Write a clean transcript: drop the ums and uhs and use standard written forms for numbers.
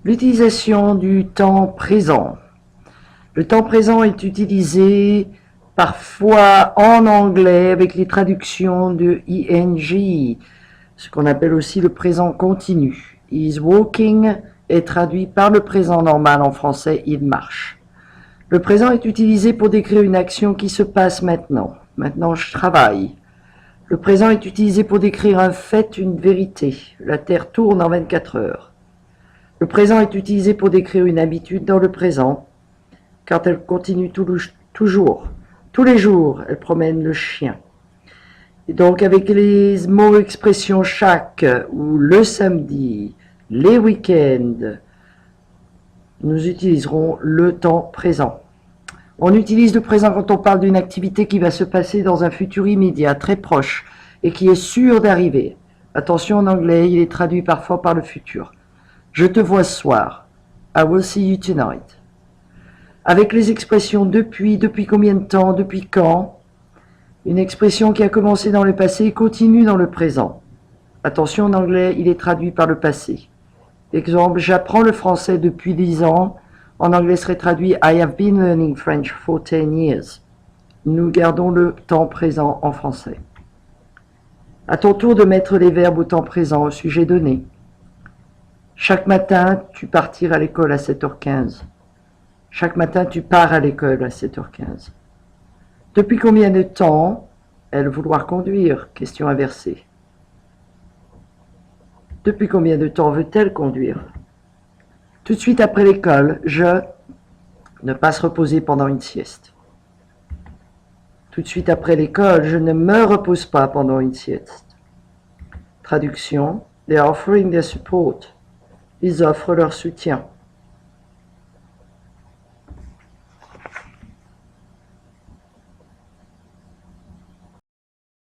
L'utilisation du temps présent. Le temps présent est utilisé parfois en anglais avec les traductions de ing, ce qu'on appelle aussi le présent continu. Is walking est traduit par le présent normal en français, il marche. Le présent est utilisé pour décrire une action qui se passe maintenant. Maintenant, je travaille. Le présent est utilisé pour décrire un fait, une vérité. La Terre tourne en 24 heures. Le présent est utilisé pour décrire une habitude dans le présent, quand elle continue toujours. Tous les jours, elle promène le chien. Et donc, avec les mots expressions chaque ou le samedi, les week-ends, nous utiliserons le temps présent. On utilise le présent quand on parle d'une activité qui va se passer dans un futur immédiat, très proche, et qui est sûre d'arriver. Attention, en anglais, il est traduit parfois par le futur. Je te vois ce soir. I will see you tonight. Avec les expressions depuis combien de temps, depuis quand, une expression qui a commencé dans le passé et continue dans le présent. Attention, en anglais, il est traduit par le passé. Exemple, j'apprends le français depuis 10 ans. En anglais serait traduit I have been learning French for 10 years. Nous gardons le temps présent en français. À ton tour de mettre les verbes au temps présent au sujet donné. Chaque matin, tu partiras à l'école à 7h15. Chaque matin, tu pars à l'école à 7h15. Depuis combien de temps elle vouloir conduire? Question inversée. Depuis combien de temps veut-elle conduire? Tout de suite après l'école, je ne pas se reposer pendant une sieste. Tout de suite après l'école, je ne me repose pas pendant une sieste. Traduction, they are offering their support. Ils offrent leur soutien.